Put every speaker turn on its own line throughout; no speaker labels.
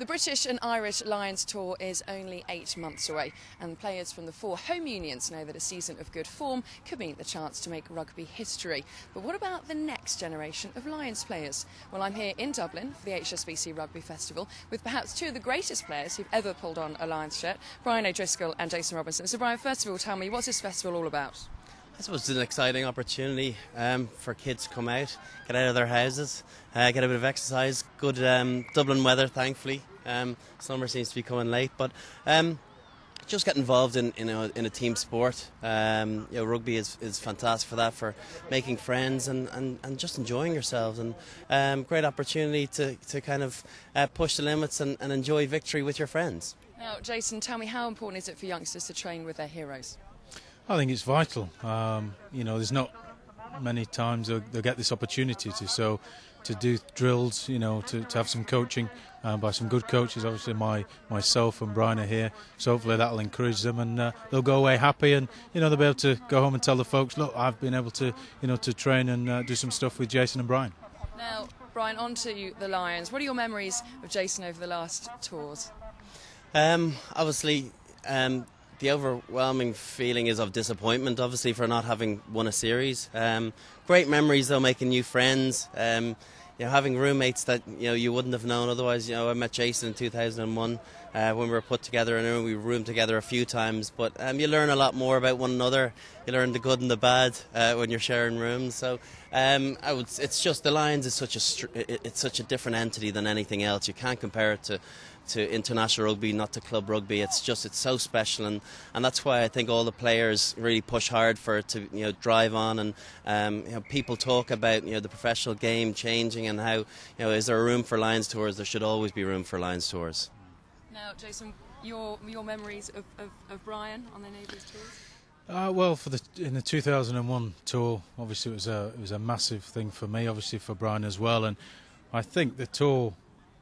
The British and Irish Lions Tour is only 8 months away, and players from the 4 home unions know that a season of good form could mean the chance to make rugby history. But what about the next generation of Lions players? Well, I'm here in Dublin for the HSBC Rugby Festival with perhaps 2 of the greatest players who've ever pulled on a Lions shirt, Brian O'Driscoll and Jason Robinson. So Brian, first of all, tell me, what's this festival all about?
I suppose it's an exciting opportunity for kids to come out, get out of their houses, get a bit of exercise. Good Dublin weather, thankfully. Summer seems to be coming late, but just get involved in a team sport. Rugby is fantastic for that, for making friends and just enjoying yourselves, and great opportunity to kind of push the limits and enjoy victory with your friends.
Now, Jason, tell me, how important is it for youngsters to train with their heroes?
I think it's vital. There's not many times they'll get this opportunity to do drills, to have some coaching by some good coaches. Obviously myself and Brian are here, so hopefully that'll encourage them, and they'll go away happy, and they'll be able to go home and tell the folks, look, I've been able to to train and do some stuff with Jason and Brian.
Now, Brian, on to the Lions. What are your memories of Jason over the last tours?
Obviously, the overwhelming feeling is of disappointment, obviously, for not having won a series. Great memories, though, making new friends. Having roommates that you wouldn't have known otherwise. I met Jason in 2001 when we were put together in a room. We roomed together a few times, but you learn a lot more about one another. You learn the good and the bad when you're sharing rooms. So it's just the Lions is such a different entity than anything else. You can't compare it to international rugby, not to club rugby. It's so special, and that's why I think all the players really push hard for it to drive on, and people talk about the professional game changing, and how is there a room for Lions tours? There should always be room for Lions tours.
Now, Jason, your memories of Brian on the Navy's tours?
In the 2001 tour, obviously it was a massive thing for me, obviously for Brian as well, and I think the tour,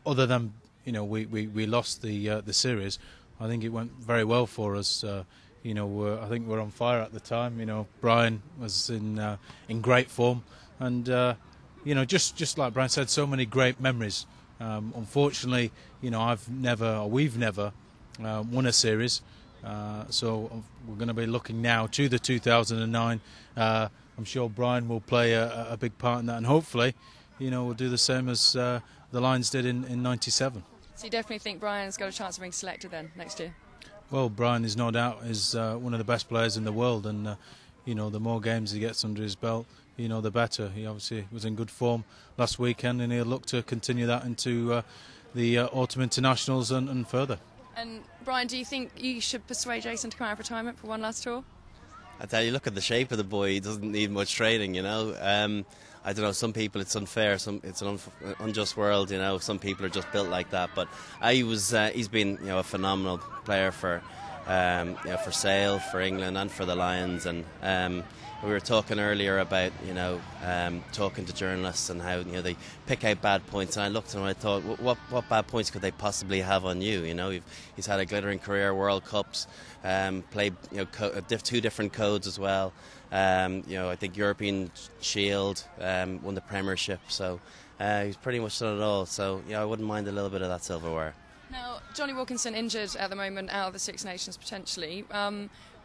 other than we lost the series, I think it went very well for us. I think we were on fire at the time. Brian was in great form, and just like Brian said, so many great memories. Unfortunately, we've never won a series, so we're going to be looking now to the 2009. I'm sure Brian will play a big part in that, and hopefully, we'll do the same as the Lions did in '97.
So you definitely think Brian's got a chance of being selected then next year?
Well, Brian is no doubt one of the best players in the world, and the more games he gets under his belt, the better. He obviously was in good form last weekend, and he'll look to continue that into the autumn internationals and further.
And Brian, do you think you should persuade Jason to come out of retirement for one last tour?
I tell you, look at the shape of the boy. He doesn't need much training, I don't know, some people it's unfair, it's an unjust world, some people are just built like that, but he's been a phenomenal player for Sale, for England and for the Lions, and we were talking earlier about talking to journalists and how they pick out bad points, and I looked at him and I thought, what bad points could they possibly have on you? He's had a glittering career, World Cups, played 2 different codes as well. I think European Shield, won the Premiership, so he's pretty much done it all. So I wouldn't mind a little bit of that silverware.
Now, Jonny Wilkinson injured at the moment, out of the Six Nations potentially.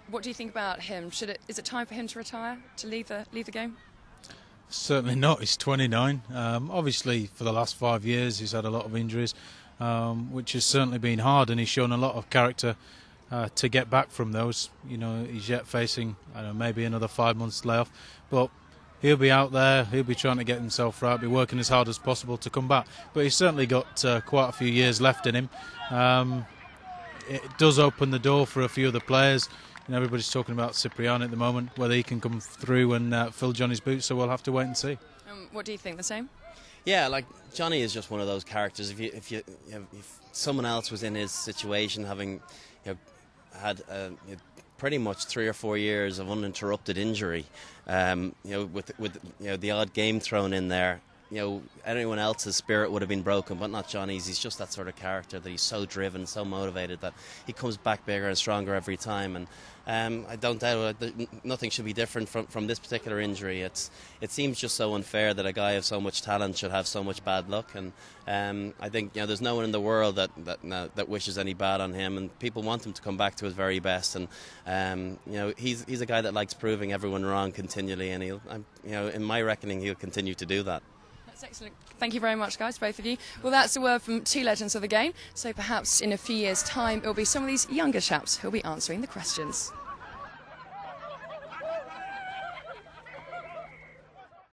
What do you think about him? Is it time for him to retire, to leave the game?
Certainly not. He's 29. Obviously, for the last 5 years, he's had a lot of injuries, which has certainly been hard, and he's shown a lot of character to get back from those. He's yet facing, maybe another 5 months layoff, but he'll be out there, he'll be trying to get himself right, be working as hard as possible to come back. But he's certainly got quite a few years left in him. It does open the door for a few other players. Everybody's talking about Cipriani at the moment, whether he can come through and fill Johnny's boots, so we'll have to wait and see.
What do you think, the same?
Yeah, like Jonny is just one of those characters. If someone else was in his situation, having had pretty much 3 or 4 years of uninterrupted injury, with the odd game thrown in there, anyone else's spirit would have been broken, but not Jonny's. He's just that sort of character that he's so driven, so motivated that he comes back bigger and stronger every time. And I don't doubt that nothing should be different from this particular injury. It seems just so unfair that a guy of so much talent should have so much bad luck. And I think there's no one in the world that wishes any bad on him, and people want him to come back to his very best. And he's a guy that likes proving everyone wrong continually, and in my reckoning, he'll continue to do that.
That's excellent. Thank you very much, guys, both of you. Well, that's a word from two legends of the game. So perhaps in a few years' time, it'll be some of these younger chaps who'll be answering the questions.